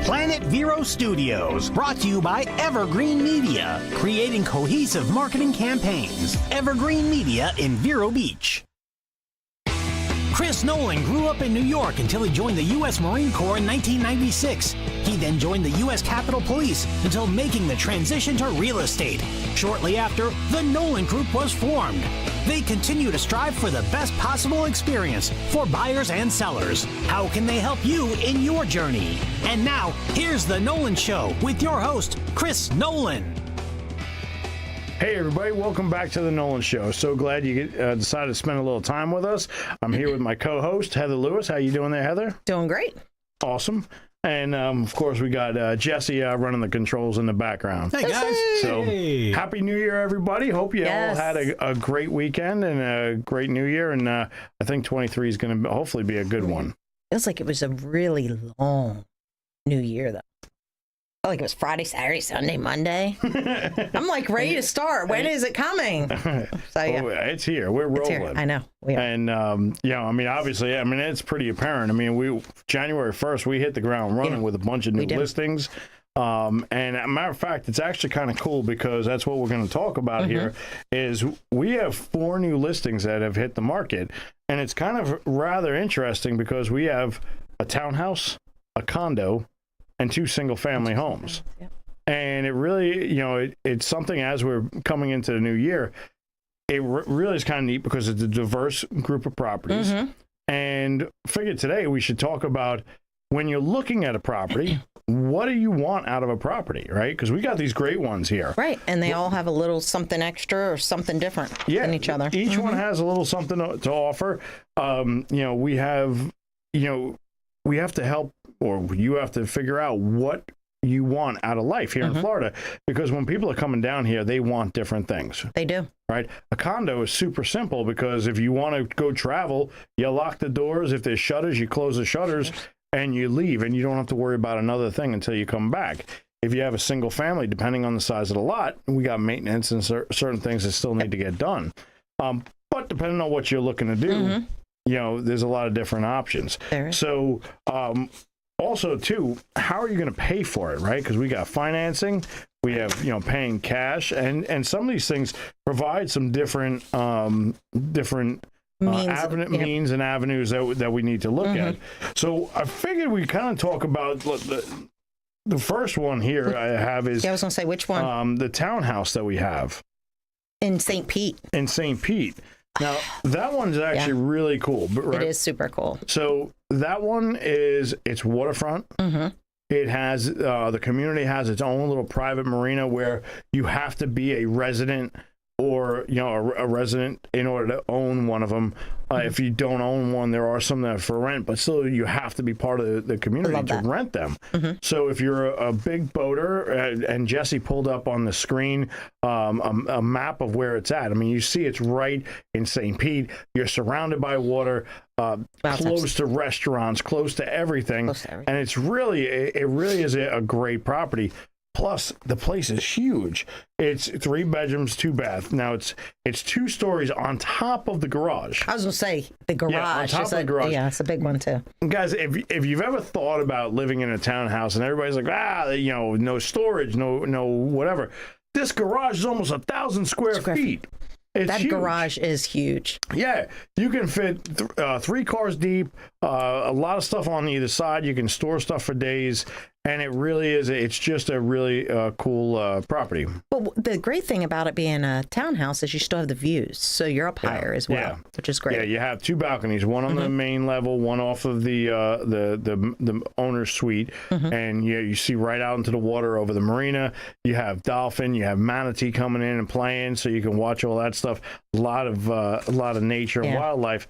Planet Vero Studios, brought to you by Evergreen Media, creating cohesive marketing campaigns. Evergreen Media in Vero Beach. Chris Nolan grew up in New York until he joined the U.S. Marine Corps in 1996. He then joined the U.S. Capitol Police until making the transition to real estate. Shortly after, the Nolan Group was formed. They continue to strive for the best possible experience for buyers and sellers. How can they help you in your journey? And now, here's The Nolan Show with your host, Chris Nolan. Hey everybody, welcome back to The Nolan Show. So glad you decided to spend a little time with us. I'm here with my co-host, Heather Lewis. How you doing there, Heather? Doing great. Awesome. And of course, we got Jesse running the controls in the background. Hey guys. So Happy New Year, everybody. Hope you all had a great weekend and a great New Year. And I think 23 is going to hopefully be a good one. Feels like it was a really long New Year, though. I felt like it was Friday, Saturday, Sunday, Monday. I'm like ready to start. When is it coming? So yeah, it's here. We're rolling. here. I know. We are. And I mean, obviously, I mean, it's pretty apparent. I mean, January 1st, we hit the ground running with a bunch of new listings. And as a matter of fact, it's actually kind of cool because that's what we're going to talk about here is we have 4 new listings that have hit the market. And it's kind of rather interesting because we have a townhouse, a condo, and 2 single-family homes. Yeah. And it really, it's something as we're coming into the new year, it really is kind of neat because it's a diverse group of properties. And figured today we should talk about when you're looking at a property, what do you want out of a property, right? Because we got these great ones here. Right, and they all have a little something extra or something different than each other. Each one has a little something to offer. We have to help, or you have to figure out what you want out of life here in Florida, because when people are coming down here, they want different things. They do. Right? A condo is super simple because if you want to go travel, you lock the doors. If there's shutters, you close the shutters and you leave, and you don't have to worry about another thing until you come back. If you have a single family, depending on the size of the lot, we got maintenance and certain things that still need to get done. But depending on what you're looking to do, there's a lot of different options. So, also, too, how are you going to pay for it, right? Because we got financing, we have, paying cash, and some of these things provide some different means and avenues that we need to look at. So I figured we kind of talk about the first one here I have is... Yeah, I was going to say, which one? The townhouse that we have. In St. Pete. In St. Pete. Now, that one's actually really cool. Right? It is super cool. So that one it's waterfront. It has, the community has its own little private marina where you have to be a resident or, a resident in order to own one of them. If you don't own one, there are some that are for rent, but still you have to be part of the community to rent them. So if you're a big boater, and Jesse pulled up on the screen a map of where it's at. I mean, you see it's right in St. Pete. You're surrounded by water, close to restaurants, close to everything. And it really is a great property. Plus, the place is huge. It's 3 bedrooms, 2 baths. Now, it's 2 stories on top of the garage. I was going to say, the garage. Yeah, on top of the garage. Yeah, it's a big one, too. Guys, if you've ever thought about living in a townhouse and everybody's like, no storage, no whatever. This garage is almost 1,000 square feet. It's that huge. Garage is huge. Yeah, you can fit 3 cars deep, a lot of stuff on either side. You can store stuff for days, and it really is. It's just a really cool property. Well, the great thing about it being a townhouse is you still have the views, so you're up higher as well, which is great. Yeah, you have 2 balconies, one on the main level, one off of the owner's suite, and you see right out into the water over the marina. You have dolphin, you have manatee coming in and playing, so you can watch all that stuff. A lot of nature and wildlife.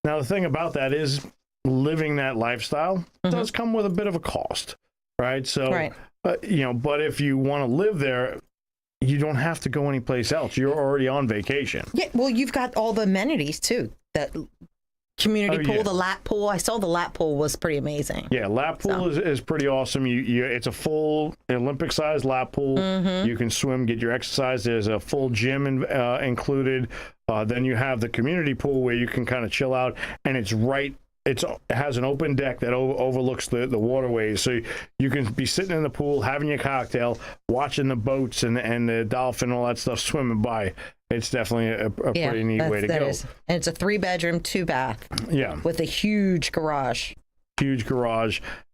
Now, the thing about that is living that lifestyle does come with a bit of a cost, right? So, but if you want to live there, you don't have to go anyplace else. You're already on vacation. Yeah, well, you've got all the amenities, too. That community pool, the lap pool. I saw the lap pool was pretty amazing. Yeah, lap pool is pretty awesome. It's a full Olympic-sized lap pool. You can swim, get your exercise. There's a full gym included. Then you have the community pool where you can kind of chill out, and it's right it has an open deck that overlooks the waterways, so you can be sitting in the pool having your cocktail, watching the boats and the dolphin, all that stuff swimming by. It's definitely a pretty neat way to go. And it's a 3-bedroom, 2-bath. Yeah, with a huge garage.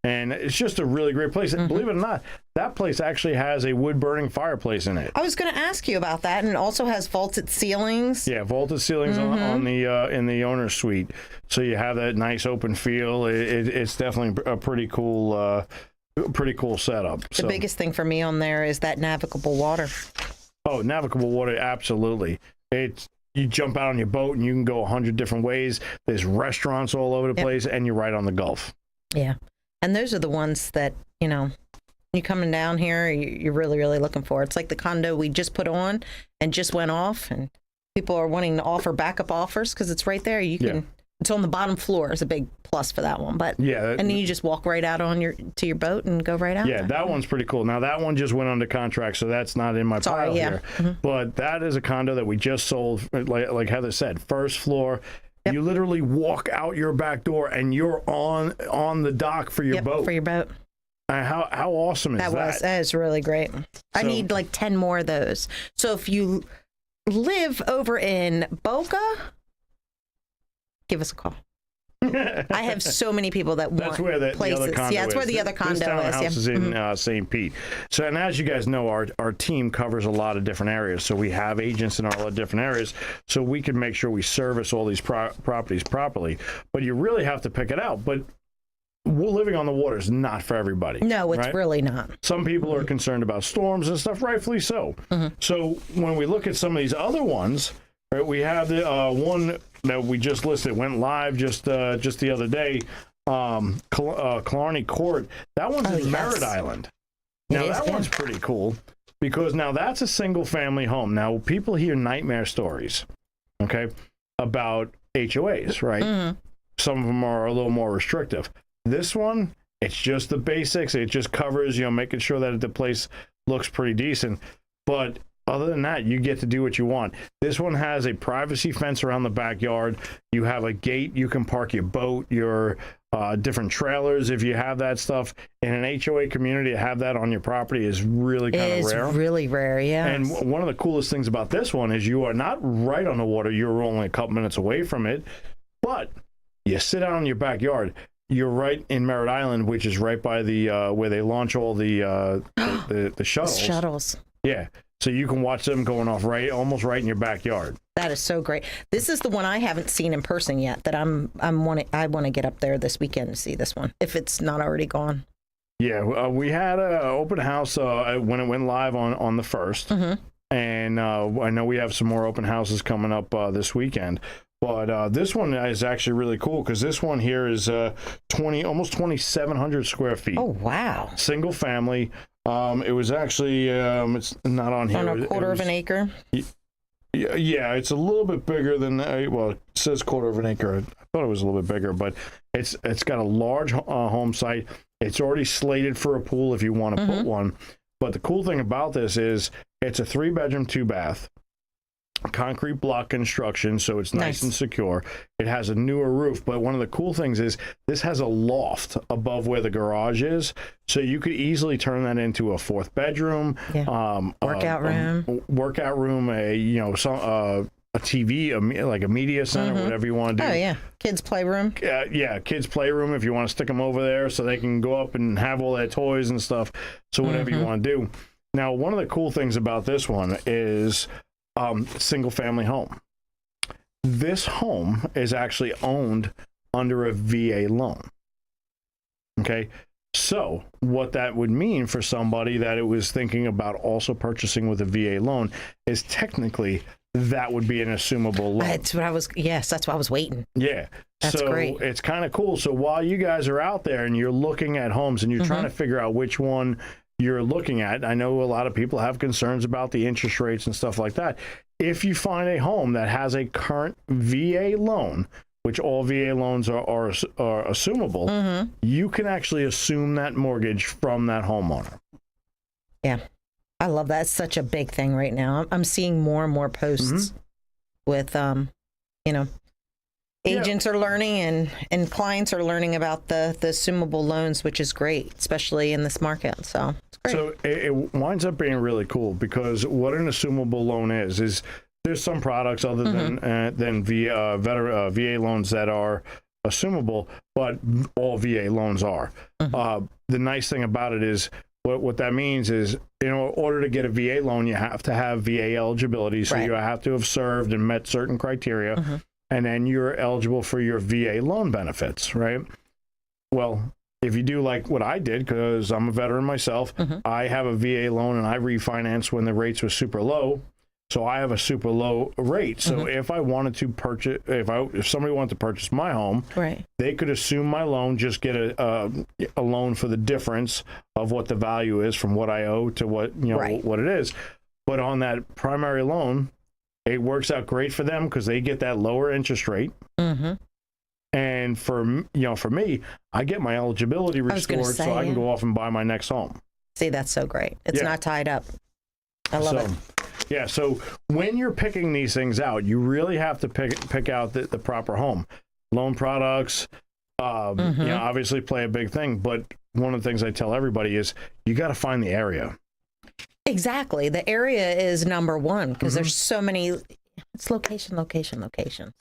And it's just a really great place. And believe it or not, that place actually has a wood-burning fireplace in it. I was going to ask you about that, and it also has vaulted ceilings. Yeah, vaulted ceilings on the in the owner's suite, so you have that nice open feel. It's definitely a pretty cool setup. The biggest thing for me on there is that navigable water. Oh, navigable water, absolutely. You jump out on your boat and you can go 100 different ways. There's restaurants all over the place, and you're right on the Gulf. Yeah. And those are the ones that, you coming down here, you're really, really looking for. It's like the condo we just put on and just went off, and people are wanting to offer backup offers because it's right there. You can. It's on the bottom floor. Is a big plus for that one. But and then you just walk right out to your boat and go right out. Yeah, that one's pretty cool. Now that one just went under contract, so that's not in my pile here. But that is a condo that we just sold. Like Heather said, first floor. Yep. You literally walk out your back door and you're on the dock for your boat. For your boat. How awesome is that? That is really great. I need like 10 more of those. So if you live over in Boca, give us a call. I have so many people that want places. Other condo that's where the other condo is. This townhouse is in St. Pete. So, and as you guys know, our team covers a lot of different areas. So we have agents in all the different areas, so we can make sure we service all these properties properly. But you really have to pick it out. But living on the water is not for everybody. No, it's really not. Some people are concerned about storms and stuff, rightfully so. So when we look at some of these other ones, right, we have the one that we just listed, went live just the other day, Killarney Court. That one's in Merritt Island. Now that one's pretty cool because now that's a single family home. Now people hear nightmare stories, okay, about HOAs, right? Some of them are a little more restrictive. This one, it's just the basics. It just covers, making sure that the place looks pretty decent. But other than that, you get to do what you want. This one has a privacy fence around the backyard. You have a gate. You can park your boat, your different trailers if you have that stuff. In an HOA community, to have that on your property is really kind of rare. It's really rare, yeah. And one of the coolest things about this one is you are not right on the water. You're only a couple minutes away from it. But you sit out in your backyard. You're right in Merritt Island, which is right by the where they launch all the shuttles. Shuttles. Yeah. So you can watch them going off almost right in your backyard. That is so great. This is the one I haven't seen in person yet. That I want to get up there this weekend to see this one if it's not already gone. Yeah, we had an open house when it went live on the 1st, and I know we have some more open houses coming up this weekend. But this one is actually really cool because this one here is almost 2,700 square feet. Oh wow! Single family. It was actually it's not on here. On a quarter of an acre. Yeah, it's a little bit bigger than it says quarter of an acre. I thought it was a little bit bigger, but it's got a large home site. It's already slated for a pool if you want to put one. But the cool thing about this is it's a 3-bedroom, 2-bath. Concrete block construction, so it's nice and secure. It has a newer roof, but one of the cool things is this has a loft above where the garage is, so you could easily turn that into a 4th bedroom, workout room, a TV, like a media center, whatever you want to do. Oh yeah, kids playroom. Kids playroom if you want to stick them over there so they can go up and have all their toys and stuff. So whatever you want to do. Now, one of the cool things about this one is single family home. This home is actually owned under a VA loan. Okay. So what that would mean for somebody that it was thinking about also purchasing with a VA loan is technically that would be an assumable loan. That's what I was waiting. Yeah. That's great. It's kind of cool. So while you guys are out there and you're looking at homes and you're trying to figure out which one you're looking at, I know a lot of people have concerns about the interest rates and stuff like that. If you find a home that has a current VA loan, which all VA loans are assumable, you can actually assume that mortgage from that homeowner. Yeah. I love that. It's such a big thing right now. I'm seeing more and more posts with, Agents are learning and clients are learning about the assumable loans, which is great, especially in this market. So it's great. So it winds up being really cool because what an assumable loan is there's some products other than VA loans that are assumable, but all VA loans are. The nice thing about it is what that means is in order to get a VA loan, you have to have VA eligibility. So you have to have served and met certain criteria. And then you're eligible for your VA loan benefits, right? Well, if you do like what I did, because I'm a veteran myself, I have a VA loan and I refinanced when the rates were super low. So I have a super low rate. So if I wanted to purchase, if somebody wanted to purchase my home, they could assume my loan, just get a loan for the difference of what the value is from what I owe to what what it is. But on that primary loan, it works out great for them because they get that lower interest rate. And for me, I get my eligibility restored so I can go off and buy my next home. See, that's so great. It's not tied up. I love it. Yeah, so when you're picking these things out, you really have to pick out the proper home. Loan products, obviously play a big thing. But one of the things I tell everybody is you got to find the area. Exactly. The area is number one because there's so many. It's location.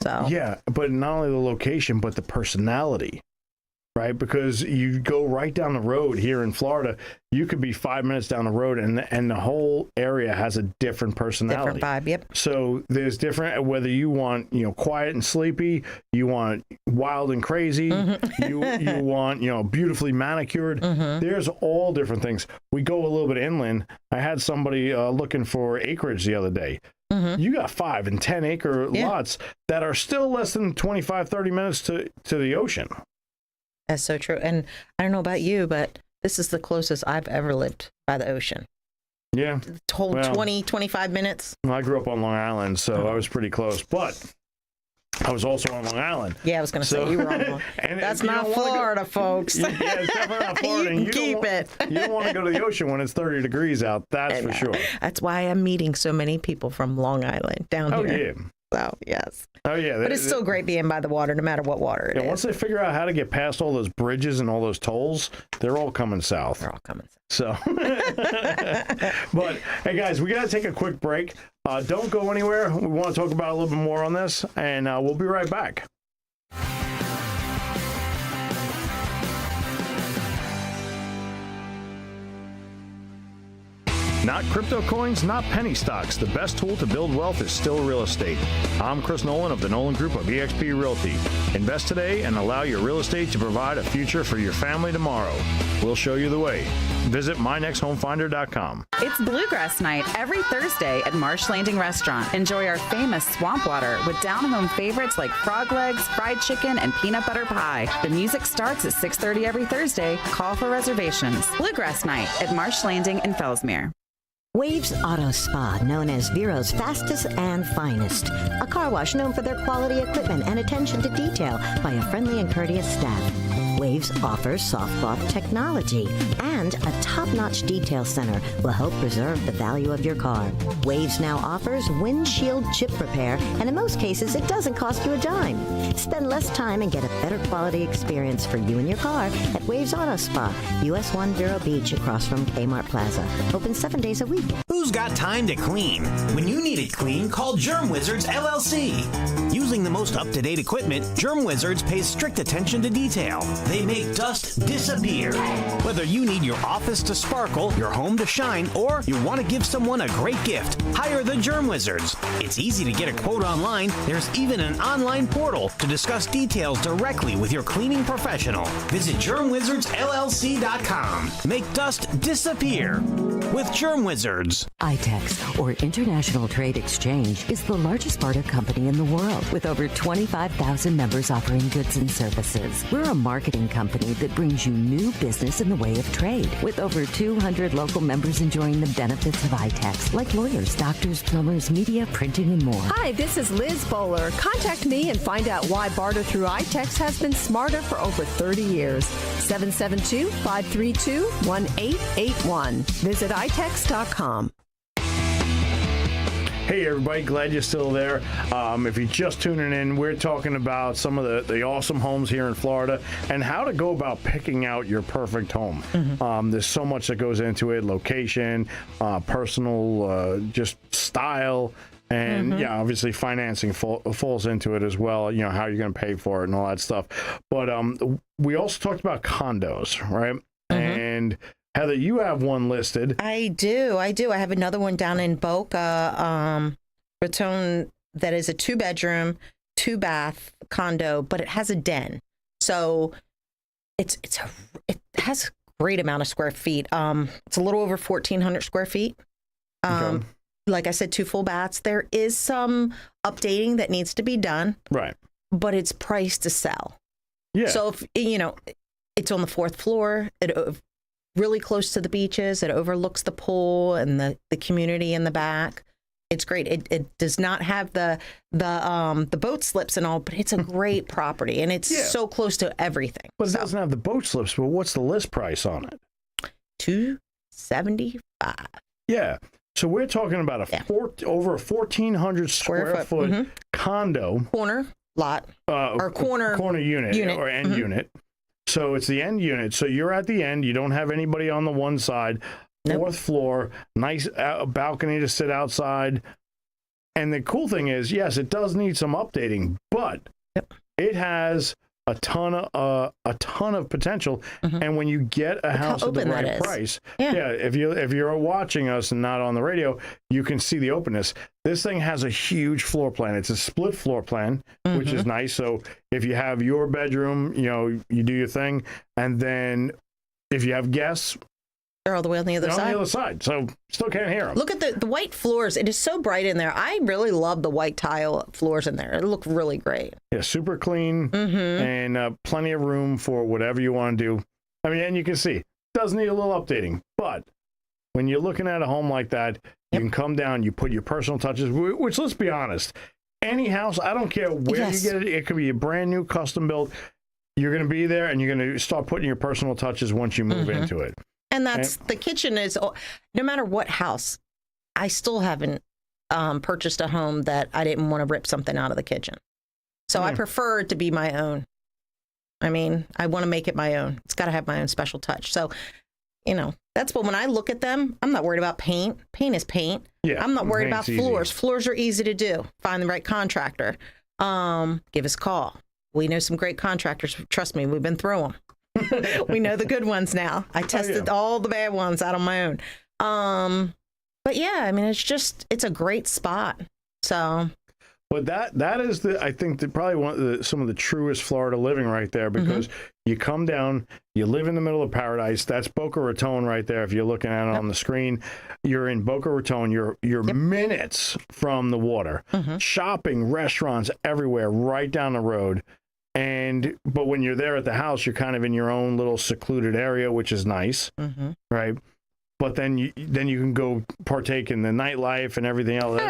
So yeah, but not only the location, but the personality, right? Because you go right down the road here in Florida, you could be 5 minutes down the road, and the whole area has a different personality, different vibe. Yep. So there's different whether you want quiet and sleepy, you want wild and crazy, you want beautifully manicured. There's all different things. We go a little bit inland. I had somebody looking for acreage the other day. You got 5 and 10 acre lots that are still less than 25-30 minutes to the ocean. That's so true. And I don't know about you, but this is the closest I've ever lived by the ocean. Yeah. The whole 20-25 minutes. I grew up on Long Island, so I was pretty close. But I was also on Long Island. Yeah, I was going to say you were on Long Island. That's not Florida, folks. Yeah, it's definitely not Florida. You can keep it. You don't want to go to the ocean when it's 30 degrees out. That's for sure. That's why I'm meeting so many people from Long Island down here. Oh, yeah. So, yes. Oh, yeah. But it's still great being by the water, no matter what water it is. Once they figure out how to get past all those bridges and all those tolls, they're all coming south. They're all coming south. So, but hey, guys, we got to take a quick break. Don't go anywhere. We want to talk about a little bit more on this, and we'll be right back. Not crypto coins, not penny stocks. The best tool to build wealth is still real estate. I'm Chris Nolan of the Nolan Group of eXp Realty. Invest today and allow your real estate to provide a future for your family tomorrow. We'll show you the way. Visit mynexthomefinder.com. It's Bluegrass Night every Thursday at Marsh Landing Restaurant. Enjoy our famous swamp water with down-home favorites like frog legs, fried chicken, and peanut butter pie. The music starts at 6:30 every Thursday. Call for reservations. Bluegrass Night at Marsh Landing in Fellsmere. Waves Auto Spa, known as Vero's fastest and finest. A car wash known for their quality equipment and attention to detail by a friendly and courteous staff. Waves offers soft cloth technology, and a top-notch detail center will help preserve the value of your car. Waves now offers windshield chip repair, and in most cases, it doesn't cost you a dime. Spend less time and get a better quality experience for you and your car at Waves Auto Spa, US 1 Vero Beach, across from Kmart Plaza. Open 7 days a week. Who's got time to clean? When you need it clean, call Germ Wizards LLC. Using the most up-to-date equipment, Germ Wizards pays strict attention to detail. They make dust disappear. Whether you need your office to sparkle, your home to shine, or you want to give someone a great gift, hire the Germ Wizards. It's easy to get a quote online. There's even an online portal to discuss details directly with your cleaning professional. Visit GermWizardsLLC.com. Make dust disappear with Germ Wizards. ITEX, or International Trade Exchange, is the largest barter company in the world, with over 25,000 members offering goods and services. We're a marketing company that brings you new business in the way of trade, with over 200 local members enjoying the benefits of ITEX, like lawyers, doctors, plumbers, media, printing, and more. Hi, this is Liz Bowler. Contact me and find out why barter through ITEX has been smarter for over 30 years. 772-532-1881. Visit itex.com. Hey everybody, glad you're still there. If you're just tuning in, we're talking about some of the awesome homes here in Florida and how to go about picking out your perfect home. There's so much that goes into it: location, personal, just style, and yeah, obviously financing falls into it as well. You know, how you're going to pay for it and all that stuff. But we also talked about condos, right? And Heather, you have one listed. I do. I have another one down in Boca Raton that is a 2-bedroom, 2-bath condo, but it has a den. So it has a great amount of square feet. It's a little over 1,400 square feet. Okay. Like I said, 2 full baths. There is some updating that needs to be done. Right. But it's priced to sell. Yeah. So if it's on the 4th floor. Really close to the beaches. It overlooks the pool and the community in the back. It's great. It does not have the boat slips and all, but it's a great property, and it's so close to everything. But it doesn't have the boat slips. But what's the list price on it? $275. Yeah. So we're talking about over a 1,400 square foot condo Corner lot or corner unit or end unit. So it's the end unit. So you're at the end. You don't have anybody on the one side. Nope. 4th floor, nice balcony to sit outside. And the cool thing is, yes, it does need some updating, but it has a ton of potential. And when you get a house at the right price, if you're watching us and not on the radio, you can see the openness. This thing has a huge floor plan. It's a split floor plan, which is nice. So if you have your bedroom, you do your thing, and then if you have guests, they're all the way on the other side. On the other side, so still can't hear them. Look at the white floors. It is so bright in there. I really love the white tile floors in there. It look really great. Yeah, super clean and plenty of room for whatever you want to do. I mean, and you can see, it does need a little updating. But when you're looking at a home like that, you can come down, you put your personal touches, which, let's be honest, any house, I don't care where you get it. It could be a brand new custom built. You're going to be there, and you're going to start putting your personal touches once you move into it. And that's the kitchen is, no matter what house, I still haven't purchased a home that I didn't want to rip something out of the kitchen. So I prefer it to be my own. I mean, I want to make it my own. It's got to have my own special touch. So, that's what, when I look at them, I'm not worried about paint. Paint is paint. Yeah, I'm not worried about floors. Easy. Floors are easy to do. Find the right contractor. Give us a call. We know some great contractors. Trust me, we've been through them. We know the good ones now. I tested all the bad ones out on my own. But yeah, I mean, it's a great spot. So, but that is I think probably some of the truest Florida living right there, because you come down, you live in the middle of paradise. That's Boca Raton right there. If you're looking at it on the screen, you're in Boca Raton. You're minutes from the water. Shopping, restaurants everywhere, right down the road. But when you're there at the house, you're kind of in your own little secluded area, which is nice, right? But then you can go partake in the nightlife and everything else,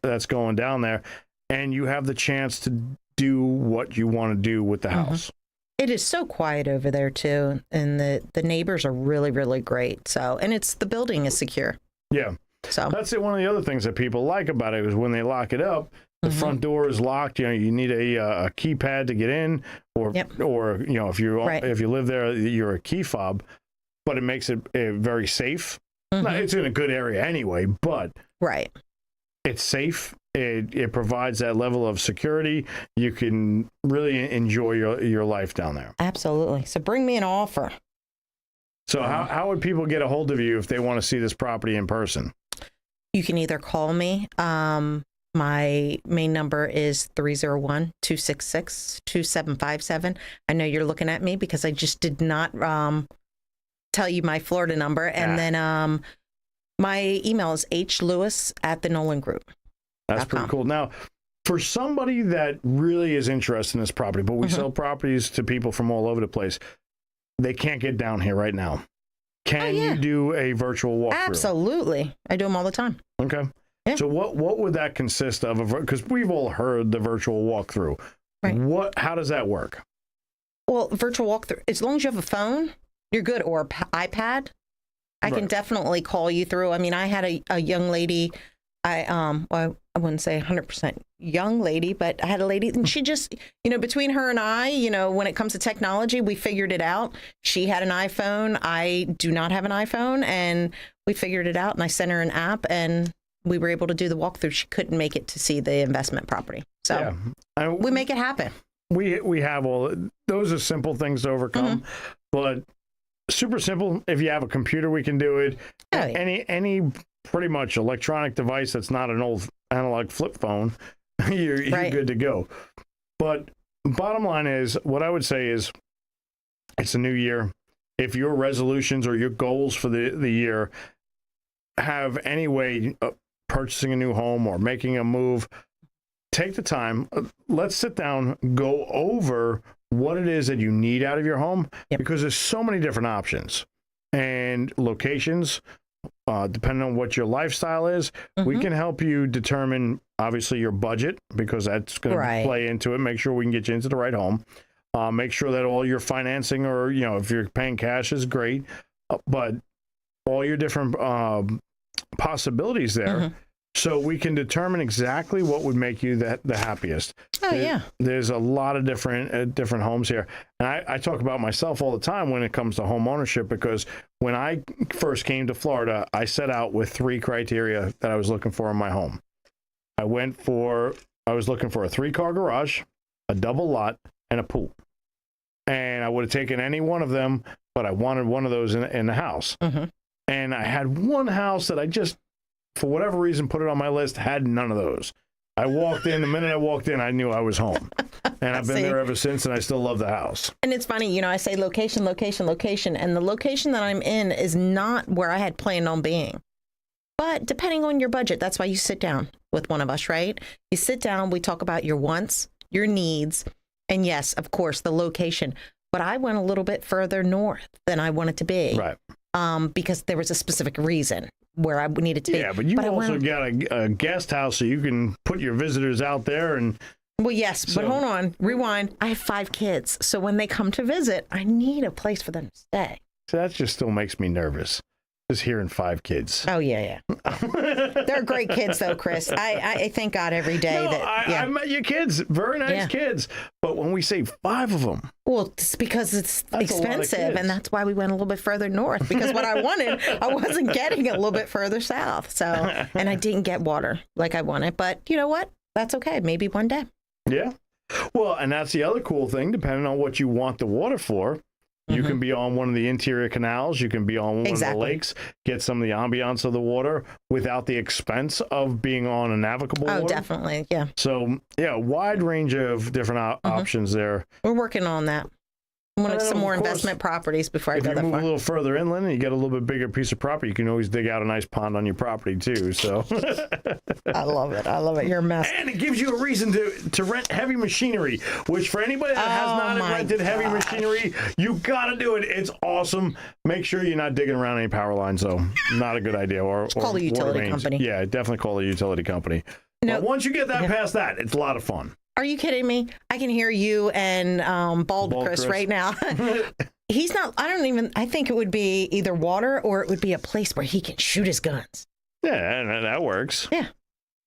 that's going down there, and you have the chance to do what you want to do with the house. It is so quiet over there too, and the neighbors are really, really great. So, and the building is secure. Yeah. So that's one of the other things that people like about it is when they lock it up. The front door is locked. You need a keypad to get in, or if you live there, you're a key fob. But it makes it very safe. It's in a good area anyway, but it's safe. It provides that level of security. You can really enjoy your life down there. Absolutely. So bring me an offer. So how would people get a hold of you if they want to see this property in person? You can either call me. My main number is 301-266-2757. I know you're looking at me because I just did not tell you my Florida number. And then my email is hlewis@thenolangroup.com. That's pretty cool. Now, for somebody that really is interested in this property, but we sell properties to people from all over the place, they can't get down here right now. Can you do a virtual walkthrough? Absolutely. I do them all the time. Okay. Yeah. So what would that consist of? Because we've all heard the virtual walkthrough. Right. How does that work? Well, virtual walkthrough, as long as you have a phone, you're good, or iPad. I can definitely call you through. I mean, I had a young lady Well, I wouldn't say 100% young lady, but I had a lady, and she just, between her and I, when it comes to technology, we figured it out. She had an iPhone. I do not have an iPhone, and we figured it out, and I sent her an app, and we were able to do the walkthrough. She couldn't make it to see the investment property. So we make it happen. We have those are simple things to overcome, but super simple. If you have a computer, we can do it. Oh, yeah. Any pretty much electronic device that's not an old analog flip phone, you're good to go. But bottom line is, what I would say is, it's a new year. If your resolutions or your goals for the year have any way purchasing a new home or making a move, take the time. Let's sit down, go over what it is that you need out of your home, because there's so many different options and locations. Depending on what your lifestyle is, we can help you determine, obviously, your budget, because that's going to play into it. Make sure we can get you into the right home. Make sure that all your financing, or, if you're paying cash, is great. But all your different possibilities there, so we can determine exactly what would make you the happiest. There's a lot of different homes here, and I talk about myself all the time when it comes to home ownership, because when I first came to Florida, I set out with 3 criteria that I was looking for in my home. I was looking for a 3-car garage, a double lot, and a pool. And I would have taken any one of them, but I wanted one of those in the house. And I had one house that I just, for whatever reason, put it on my list, had none of those. The minute I walked in, I knew I was home. And I've been there ever since, and I still love the house. And it's funny, I say location, location, location, and the location that I'm in is not where I had planned on being. But depending on your budget, that's why you sit down with one of us, right? You sit down, we talk about your wants, your needs, and yes, of course, the location. But I went a little bit further north than I wanted to be. Right. Because there was a specific reason where I needed to be. Yeah, but you also got a guest house, so you can put your visitors out there. And well, yes, but hold on, rewind. I have 5 kids, so when they come to visit, I need a place for them to stay. So that just still makes me nervous, just hearing 5 kids. Oh, yeah. They're great kids, though, Chris. I thank God every day I met your kids. Very nice kids. But when we say 5 of them. Well, it's because it's expensive, and that's why we went a little bit further north, because what I wanted, I wasn't getting a little bit further south. So, and I didn't get water like I wanted. But you know what? That's okay. Maybe one day. Yeah. Well, and that's the other cool thing, depending on what you want the water for. You can be on one of the interior canals. You can be on one of the lakes, get some of the ambiance of the water without the expense of being on a navigable water. Oh, definitely, yeah. So, wide range of different options there. We're working on that. I wanted some more investment properties before I go that far. If you move a little further inland and you get a little bit bigger piece of property, you can always dig out a nice pond on your property too. So I love it. You're a mess. And it gives you a reason to rent heavy machinery, which for anybody that has not rented heavy machinery, you got to do it. It's awesome. Make sure you're not digging around any power lines, though. Not a good idea. Or call the utility company. Yeah, definitely call the utility company. But once you get that past that, it's a lot of fun. Are you kidding me? I can hear you and Bald Chris right now. He's not, I think it would be either water or it would be a place where he can shoot his guns. Yeah, that works. Yeah.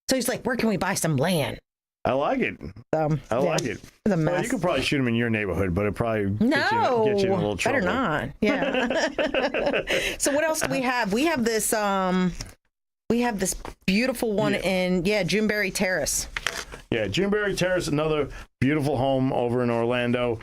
So he's like, where can we buy some land? I like it. I like it. The mess. Well, you could probably shoot him in your neighborhood, but it probably get you in a little trouble. Better not. Yeah. So what else do we have? We have this beautiful one in Juneberry Terrace. Yeah, Juneberry Terrace, another beautiful home over in Orlando.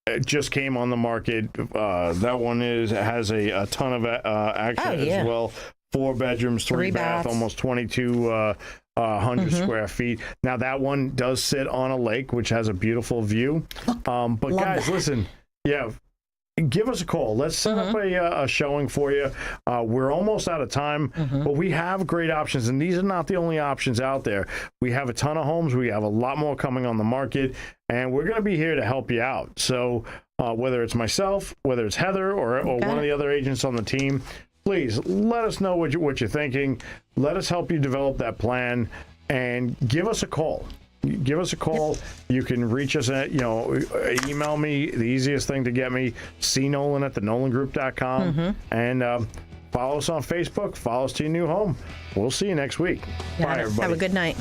It just came on the market. That one has a ton of action as well. 4 bedrooms, 3 bath, almost 2,200 square feet. Now that one does sit on a lake, which has a beautiful view. But guys, listen, give us a call. Let's set up a showing for you. We're almost out of time, but we have great options, and these are not the only options out there. We have a ton of homes. We have a lot more coming on the market, and we're going to be here to help you out. So whether it's myself, whether it's Heather, or one of the other agents on the team, please let us know what you're thinking. Let us help you develop that plan, and give us a call. Give us a call. You can reach us at, email me. The easiest thing to get me, cnolan@thenolangroup.com. And Follow us on Facebook. Follow us to your new home. We'll see you next week. Bye, everybody. Have a good night.